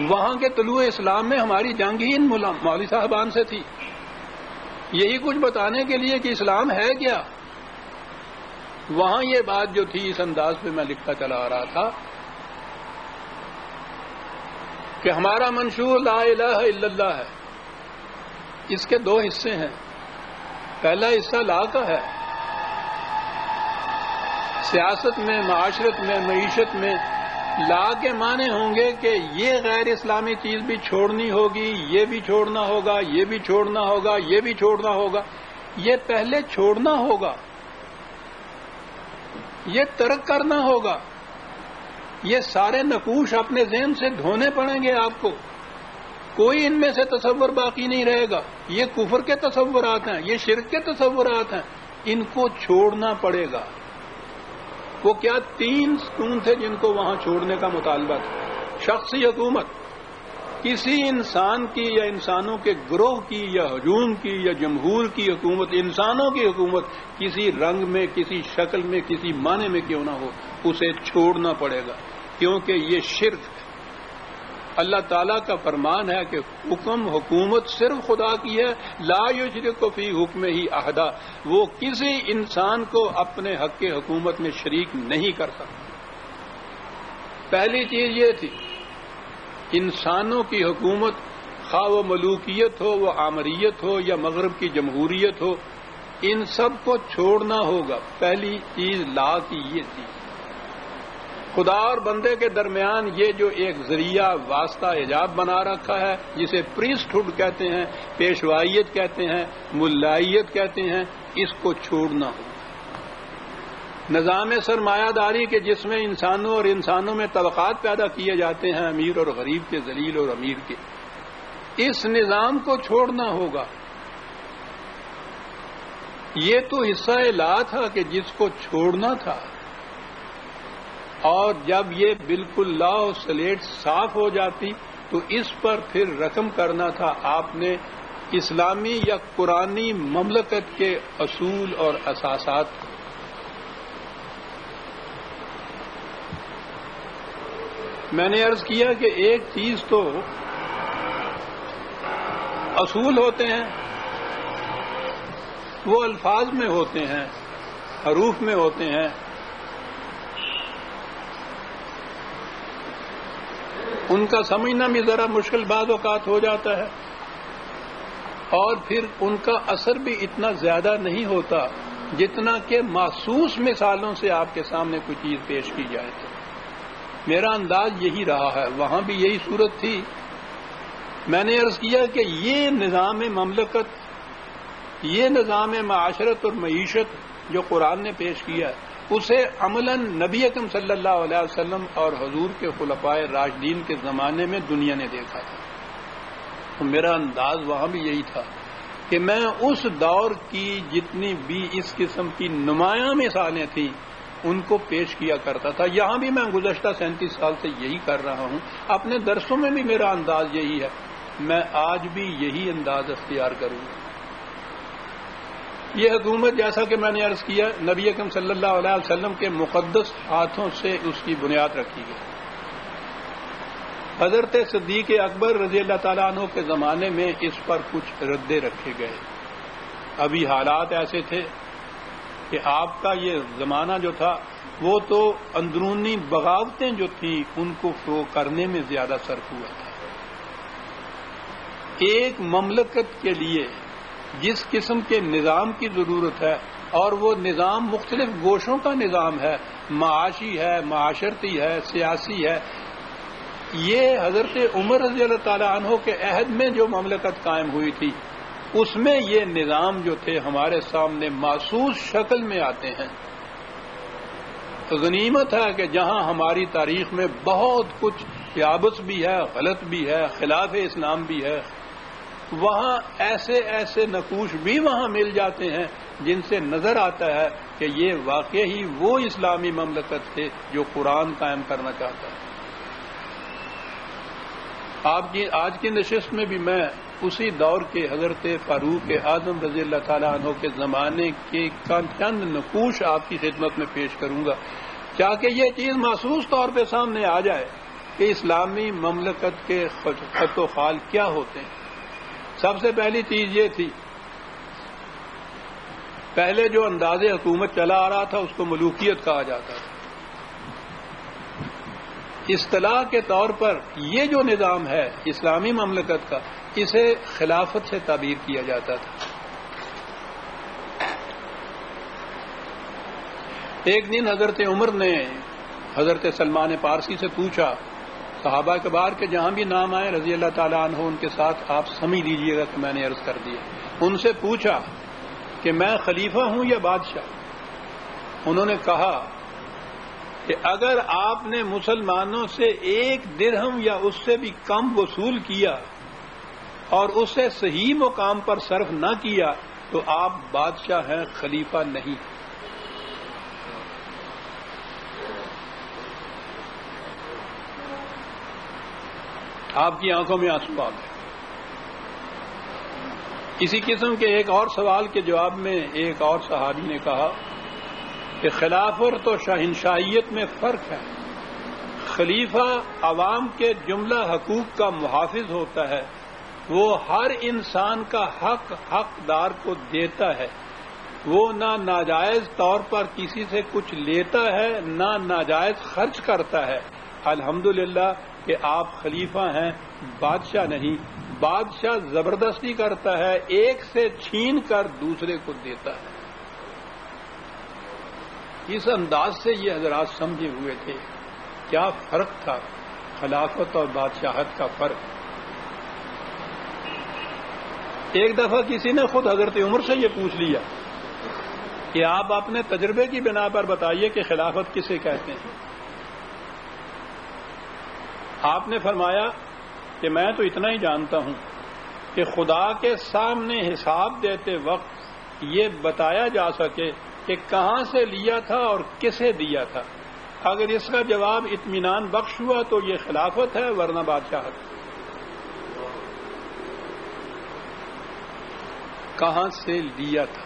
وہاں کے طلوع اسلام میں ہماری جنگ ہی ان مولوی صاحبان سے تھی، یہی کچھ بتانے کے لیے کہ اسلام ہے کیا۔ وہاں یہ بات جو تھی، اس انداز پہ میں لکھتا چلا آ رہا تھا کہ ہمارا منشور لا الہ الا اللہ ہے، اس کے دو حصے ہیں۔ پہلا حصہ لا کا ہے، سیاست میں، معاشرت میں، معیشت میں لا کے معنی ہوں گے کہ یہ غیر اسلامی چیز بھی چھوڑنی ہوگی، یہ بھی چھوڑنا ہوگا، یہ بھی چھوڑنا ہوگا، یہ بھی چھوڑنا ہوگا۔ یہ پہلے چھوڑنا ہوگا، یہ ترک کرنا ہوگا، یہ سارے نقوش اپنے ذہن سے دھونے پڑیں گے آپ کو، کوئی ان میں سے تصور باقی نہیں رہے گا۔ یہ کفر کے تصورات ہیں، یہ شرک کے تصورات ہیں، ان کو چھوڑنا پڑے گا۔ وہ کیا 3 ستون تھے جن کو وہاں چھوڑنے کا مطالبہ تھا؟ شخصی حکومت، کسی انسان کی یا انسانوں کے گروہ کی یا ہجوم کی یا جمہور کی حکومت، انسانوں کی حکومت، کسی رنگ میں، کسی شکل میں، کسی معنی میں کیوں نہ ہو، اسے چھوڑنا پڑے گا، کیونکہ یہ شرک ہے۔ اللہ تعالیٰ کا فرمان ہے کہ حکومت صرف خدا کی ہے، لا یشرک فی حکمہ احدا، وہ کسی انسان کو اپنے حق کی حکومت میں شریک نہیں کر سکتا۔ پہلی چیز یہ تھی، انسانوں کی حکومت، خواہ وہ ملوکیت ہو، وہ آمریت ہو یا مغرب کی جمہوریت ہو، ان سب کو چھوڑنا ہوگا۔ پہلی چیز لا کی یہ تھی۔ خدا اور بندے کے درمیان یہ جو ایک ذریعہ واسطہ حجاب بنا رکھا ہے، جسے پریسٹ ہوڈ کہتے ہیں، پیشوائیت کہتے ہیں، ملائیت کہتے ہیں، اس کو چھوڑنا ہوگا۔ نظام سرمایہ داری کے جس میں انسانوں اور انسانوں میں طبقات پیدا کیے جاتے ہیں، امیر اور غریب کے، ذلیل اور امیر کے، اس نظام کو چھوڑنا ہوگا۔ یہ تو حصہ لا تھا کہ جس کو چھوڑنا تھا، اور جب یہ بالکل لا و سلیٹ صاف ہو جاتی تو اس پر پھر رقم کرنا تھا آپ نے اسلامی یا قرآنی مملکت کے اصول اور اساسات۔ میں نے عرض کیا کہ ایک چیز تو اصول ہوتے ہیں، وہ الفاظ میں ہوتے ہیں، حروف میں ہوتے ہیں، ان کا سمجھنا بھی ذرا مشکل بعض اوقات ہو جاتا ہے، اور پھر ان کا اثر بھی اتنا زیادہ نہیں ہوتا جتنا کہ محسوس مثالوں سے آپ کے سامنے کوئی چیز پیش کی جائے تو۔ میرا انداز یہی رہا ہے، وہاں بھی یہی صورت تھی۔ میں نے عرض کیا کہ یہ نظام مملکت، یہ نظام معاشرت اور معیشت جو قرآن نے پیش کیا ہے، اسے عملاً نبی اکرم صلی اللہ علیہ وسلم اور حضور کے خلفائے راشدین کے زمانے میں دنیا نے دیکھا تھا۔ تو میرا انداز وہاں بھی یہی تھا کہ میں اس دور کی جتنی بھی اس قسم کی نمایاں مثالیں تھیں ان کو پیش کیا کرتا تھا۔ یہاں بھی میں گزشتہ 37 سال سے یہی کر رہا ہوں، اپنے درسوں میں بھی میرا انداز یہی ہے، میں آج بھی یہی انداز اختیار کروں گا۔ یہ حکومت، جیسا کہ میں نے عرض کیا، نبی اکرم صلی اللہ علیہ وسلم کے مقدس ہاتھوں سے اس کی بنیاد رکھی گئی۔ حضرت صدیق اکبر رضی اللہ تعالیٰ عنہ کے زمانے میں اس پر کچھ ردے رکھے گئے۔ ابھی حالات ایسے تھے کہ آپ کا یہ زمانہ جو تھا وہ تو اندرونی بغاوتیں جو تھیں ان کو فروغ کرنے میں زیادہ صرف ہوا تھا۔ ایک مملکت کے لیے جس قسم کے نظام کی ضرورت ہے، اور وہ نظام مختلف گوشوں کا نظام ہے، معاشی ہے، معاشرتی ہے، سیاسی ہے، یہ حضرت عمر رضی اللہ تعالیٰ عنہ کے عہد میں جو مملکت قائم ہوئی تھی اس میں یہ نظام جو تھے ہمارے سامنے محسوس شکل میں آتے ہیں۔ تو غنیمت ہے کہ جہاں ہماری تاریخ میں بہت کچھ یابس بھی ہے، غلط بھی ہے، خلاف اسلام بھی ہے، وہاں ایسے ایسے نقوش بھی وہاں مل جاتے ہیں جن سے نظر آتا ہے کہ یہ واقع ہی وہ اسلامی مملکت تھے جو قرآن قائم کرنا چاہتا ہے۔ آج کی نشست میں بھی میں اسی دور کے حضرت فاروق اعظم رضی اللہ تعالیٰ عنہ کے زمانے کے چند نقوش آپ کی خدمت میں پیش کروں گا، تاکہ یہ چیز محسوس طور پہ سامنے آ جائے کہ اسلامی مملکت کے خط و خال کیا ہوتے ہیں. سب سے پہلی چیز یہ تھی، پہلے جو انداز حکومت چلا آ رہا تھا اس کو ملوکیت کہا جاتا تھا. اصطلاح کے طور پر یہ جو نظام ہے اسلامی مملکت کا، اسے خلافت سے تعبیر کیا جاتا تھا. ایک دن حضرت عمر نے حضرت سلمان پارسی سے پوچھا، صحابہ کبار کے جہاں بھی نام آئے رضی اللہ تعالیٰ عنہ ان کے ساتھ آپ سمجھ لیجیے گا کہ میں نے عرض کر دیا. ان سے پوچھا کہ میں خلیفہ ہوں یا بادشاہ؟ انہوں نے کہا کہ اگر آپ نے مسلمانوں سے 1 درہم یا اس سے بھی کم وصول کیا اور اسے صحیح مقام پر صرف نہ کیا تو آپ بادشاہ ہیں، خلیفہ نہیں. آپ کی آنکھوں میں آنسو آ گئے. اسی قسم کے ایک اور سوال کے جواب میں ایک اور صحابی نے کہا کہ خلافت و شاہنشاہیت میں فرق ہے. خلیفہ عوام کے جملہ حقوق کا محافظ ہوتا ہے، وہ ہر انسان کا حق حقدار کو دیتا ہے، وہ نہ ناجائز طور پر کسی سے کچھ لیتا ہے نہ ناجائز خرچ کرتا ہے. الحمدللہ کہ آپ خلیفہ ہیں، بادشاہ نہیں. بادشاہ زبردستی کرتا ہے، ایک سے چھین کر دوسرے کو دیتا ہے. اس انداز سے یہ حضرات سمجھے ہوئے تھے کیا فرق تھا خلافت اور بادشاہت کا فرق. ایک دفعہ کسی نے خود حضرت عمر سے یہ پوچھ لیا کہ آپ اپنے تجربے کی بنا پر بتائیے کہ خلافت کسے کہتے ہیں. آپ نے فرمایا کہ میں تو اتنا ہی جانتا ہوں کہ خدا کے سامنے حساب دیتے وقت یہ بتایا جا سکے کہ کہاں سے لیا تھا اور کسے دیا تھا. اگر اس کا جواب اطمینان بخش ہوا تو یہ خلافت ہے، ورنہ بادشاہت. کہاں سے لیا تھا؟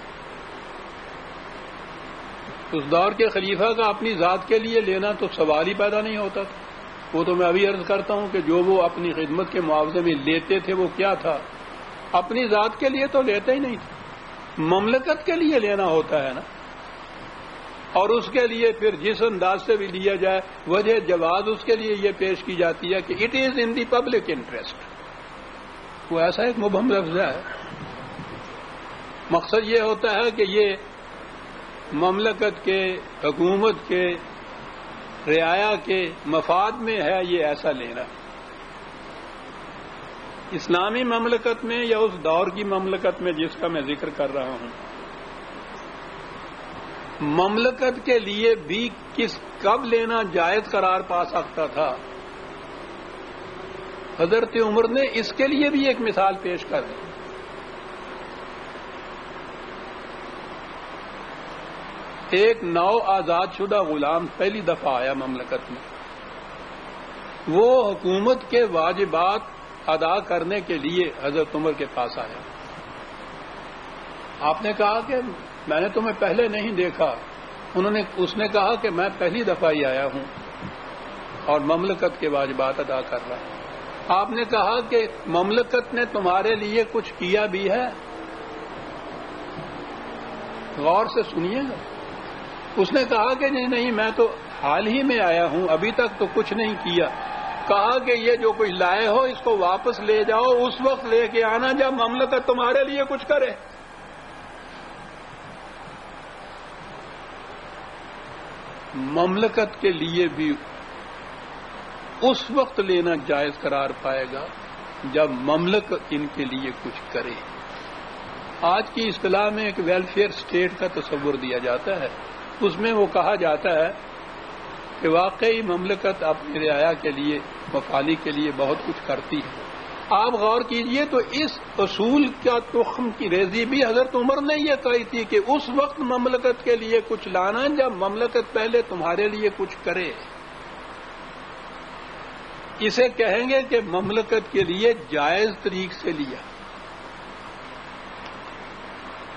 اس دور کے خلیفہ کا اپنی ذات کے لیے لینا تو سوال ہی پیدا نہیں ہوتا تھا. وہ تو میں ابھی عرض کرتا ہوں کہ جو وہ اپنی خدمت کے معاوضے میں لیتے تھے وہ کیا تھا؟ اپنی ذات کے لیے تو لیتے ہی نہیں تھے، مملکت کے لیے لینا ہوتا ہے نا. اور اس کے لیے پھر جس انداز سے بھی لیا جائے وجہ جواز اس کے لیے یہ پیش کی جاتی ہے کہ it is in the public interest. وہ ایسا ایک مبہم لفظ ہے. مقصد یہ ہوتا ہے کہ یہ مملکت کے، حکومت کے، رعایا کے مفاد میں ہے یہ ایسا لینا. اسلامی مملکت میں یا اس دور کی مملکت میں جس کا میں ذکر کر رہا ہوں، مملکت کے لیے بھی کب لینا جائز قرار پا سکتا تھا؟ حضرت عمر نے اس کے لیے بھی ایک مثال پیش کر دی. ایک نو آزاد شدہ غلام پہلی دفعہ آیا مملکت میں. وہ حکومت کے واجبات ادا کرنے کے لیے حضرت عمر کے پاس آیا. آپ نے کہا کہ میں نے تمہیں پہلے نہیں دیکھا. اس نے کہا کہ میں پہلی دفعہ ہی آیا ہوں اور مملکت کے واجبات ادا کر رہا ہوں. آپ نے کہا کہ مملکت نے تمہارے لیے کچھ کیا بھی ہے؟ غور سے سنیے گا. اس نے کہا کہ نہیں میں تو حال ہی میں آیا ہوں، ابھی تک تو کچھ نہیں کیا. کہا کہ یہ جو کچھ لائے ہو اس کو واپس لے جاؤ، اس وقت لے کے آنا جب مملکت تمہارے لیے کچھ کرے. مملکت کے لیے بھی اس وقت لینا جائز قرار پائے گا جب مملکت ان کے لیے کچھ کرے. آج کی اصطلاح میں ایک ویلفیئر اسٹیٹ کا تصور دیا جاتا ہے. اس میں وہ کہا جاتا ہے کہ واقعی مملکت اپنی رعایا کے لیے، مفادی کے لیے بہت کچھ کرتی ہے. آپ غور کیجئے تو اس اصول کا تخم کی ریزی بھی حضرت عمر نے یہ کہی تھی کہ اس وقت مملکت کے لیے کچھ لانا جب مملکت پہلے تمہارے لیے کچھ کرے. اسے کہیں گے کہ مملکت کے لیے جائز طریق سے لیا.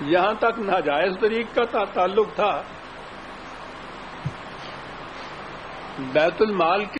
جہاں تک ناجائز طریق کا تعلق تھا، بیت المال کے